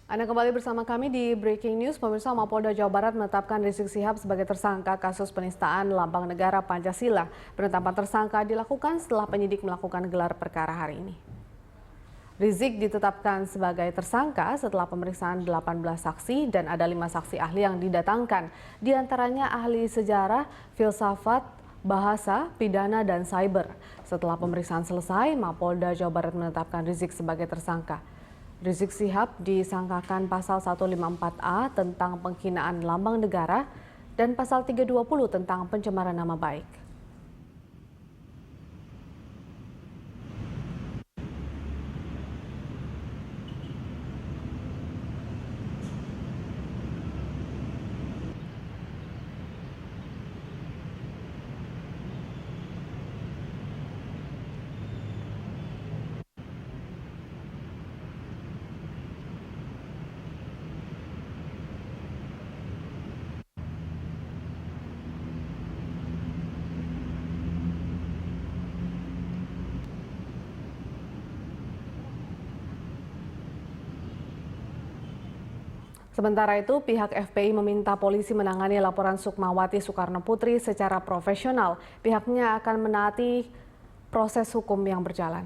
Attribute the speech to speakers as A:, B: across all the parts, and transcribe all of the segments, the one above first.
A: Anda kembali bersama kami di Breaking News. Pemirsa, Mapolda Jawa Barat menetapkan Rizik Syihab sebagai tersangka kasus penistaan lambang negara Pancasila. Penetapan tersangka dilakukan setelah penyidik melakukan gelar perkara hari ini. Rizik ditetapkan sebagai tersangka setelah pemeriksaan 18 saksi dan ada 5 saksi ahli yang didatangkan. Di antaranya ahli sejarah, filsafat, bahasa, pidana, dan cyber. Setelah pemeriksaan selesai, Mapolda Jawa Barat menetapkan Rizik sebagai tersangka. Rizik Syihab disangkakan pasal 154A tentang penghinaan lambang negara dan pasal 320 tentang pencemaran nama baik. Sementara itu, pihak FPI meminta polisi menangani laporan Sukmawati Soekarno Putri secara profesional. Pihaknya akan menaati proses hukum yang berjalan.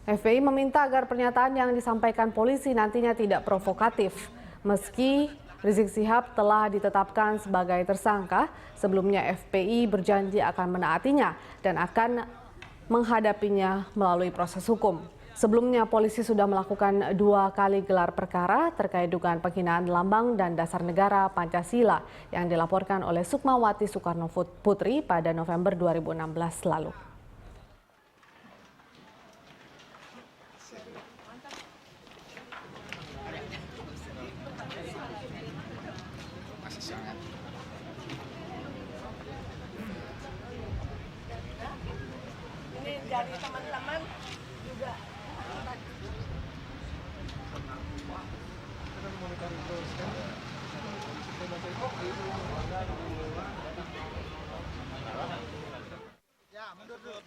A: FPI meminta agar pernyataan yang disampaikan polisi nantinya tidak provokatif. Meski Rizik Syihab telah ditetapkan sebagai tersangka, sebelumnya FPI berjanji akan menaatinya dan akan menghadapinya melalui proses hukum. Sebelumnya, polisi sudah melakukan 2 kali gelar perkara terkait dugaan penghinaan lambang dan dasar negara Pancasila yang dilaporkan oleh Sukmawati Soekarno Putri pada November 2016 lalu.
B: Ini dari teman-teman juga.
C: Ya, mundur dulu.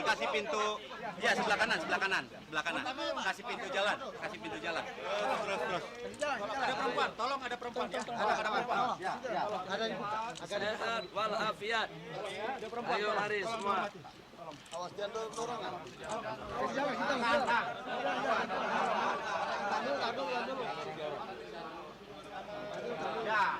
C: Kasih pintu. Ya, sebelah kanan. Kasih pintu jalan. Terus. Ada perempuan, tolong ada perempuan ya. Ada perempuan. Ya.
D: Sehat walafiat. Ayo lari semua.
C: Awas jangan dorong. Ya.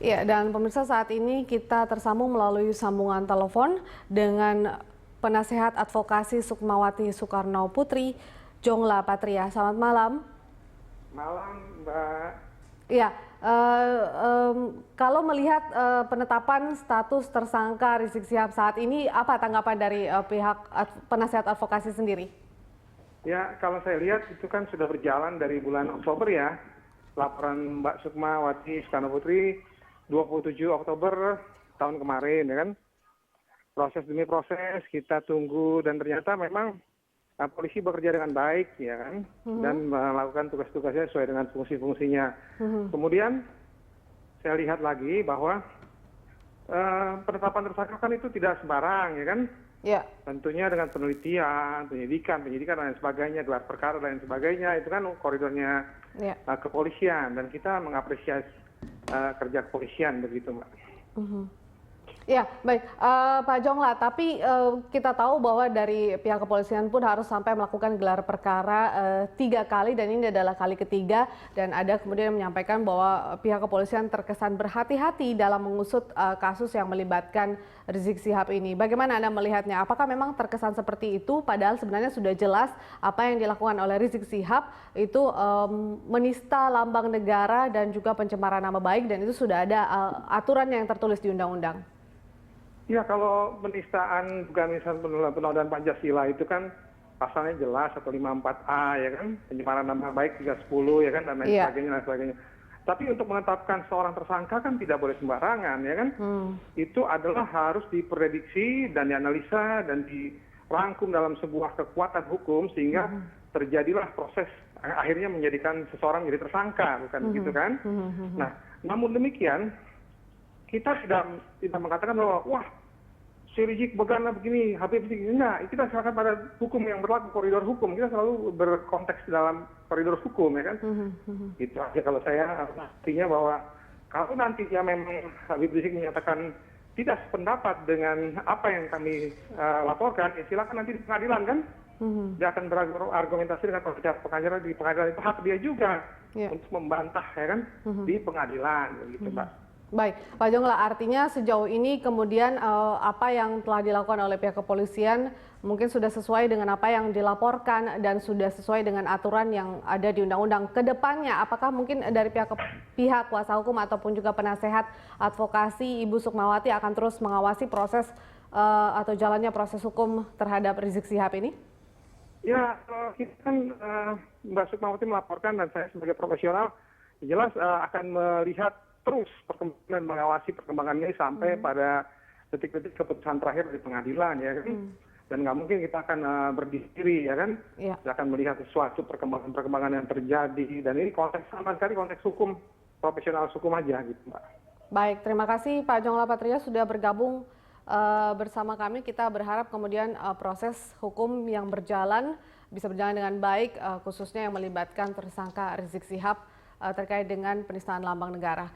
A: Ya, dan pemirsa, saat ini kita tersambung melalui sambungan telepon dengan penasehat advokasi Sukmawati Soekarno Putri, Jongla Patria. Selamat malam.
E: Malam, Mbak.
A: Ya, kalau melihat penetapan status tersangka Rizik Syihab saat ini, apa tanggapan dari pihak penasehat advokasi sendiri?
E: Ya, kalau saya lihat itu kan sudah berjalan dari bulan Oktober ya. Laporan Mbak Sukmawati Soekarno Putri 27 Oktober tahun kemarin ya kan. Proses demi proses kita tunggu dan ternyata memang polisi bekerja dengan baik ya kan, dan melakukan tugas-tugasnya sesuai dengan fungsi-fungsinya. Kemudian saya lihat lagi bahwa penetapan tersangka kan itu tidak sembarang ya kan.
A: Ya.
E: Tentunya dengan penelitian, penyidikan dan lain sebagainya, gelar perkara dan lain sebagainya, itu kan koridornya kepolisian dan kita mengapresiasi kerja kepolisian begitu, Mbak.
A: Ya, baik, Pak Jongla. Tapi kita tahu bahwa dari pihak kepolisian pun harus sampai melakukan gelar perkara 3 kali dan ini adalah kali ketiga. Dan ada kemudian yang menyampaikan bahwa pihak kepolisian terkesan berhati-hati dalam mengusut kasus yang melibatkan Rizik Syihab ini. Bagaimana Anda melihatnya? Apakah memang terkesan seperti itu? Padahal sebenarnya sudah jelas apa yang dilakukan oleh Rizik Syihab itu menista lambang negara dan juga pencemaran nama baik, dan itu sudah ada aturan yang tertulis di undang-undang.
E: Ya, kalau penistaan penodaan Pancasila itu kan pasalnya jelas 154A ya kan, pencemaran nama baik 310 ya kan, dan lain sebagainya. Tapi untuk menetapkan seorang tersangka kan tidak boleh sembarangan ya kan. Itu adalah harus diprediksi dan dianalisa dan dirangkum dalam sebuah kekuatan hukum sehingga terjadilah proses akhirnya menjadikan seseorang jadi tersangka, bukan begitu kan? Nah, namun demikian kita tidak mengatakan bahwa wah si Rizik begana begini, Habib begini. Enggak, kita serahkan pada hukum yang berlaku, koridor hukum. Kita selalu berkonteks dalam koridor hukum, ya kan? Itu aja kalau saya artinya bahwa kalau nantinya memang Habib Rizik menyatakan tidak sependapat dengan apa yang kami laporkan, ya silakan nanti di pengadilan kan? Dia akan berargumentasi dengan pengacara di pengadilan, itu hak dia juga untuk membantah, ya kan? Di pengadilan, begitu, Mbak.
A: Baik, Pak Jongla, artinya sejauh ini kemudian apa yang telah dilakukan oleh pihak kepolisian mungkin sudah sesuai dengan apa yang dilaporkan dan sudah sesuai dengan aturan yang ada di undang-undang. Kedepannya, apakah mungkin dari pihak kuasa hukum ataupun juga penasehat advokasi Ibu Sukmawati akan terus mengawasi proses atau jalannya proses hukum terhadap Rizik Syihab ini?
E: Ya, kita kan Mbak Sukmawati melaporkan dan saya sebagai profesional jelas akan melihat terus perkembangan dan mengawasi perkembangannya sampai pada detik-detik keputusan terakhir dari pengadilan, ya kan? Dan nggak mungkin kita akan berdiri, ya kan? Kita akan melihat sesuatu perkembangan yang terjadi, dan ini konteks sama sekali konteks hukum, profesional hukum aja gitu, Mbak.
A: Baik, terima kasih Pak Jongla Patria sudah bergabung bersama kami. Kita berharap kemudian proses hukum yang berjalan bisa berjalan dengan baik, khususnya yang melibatkan tersangka Rizik Syihab terkait dengan penistaan lambang negara.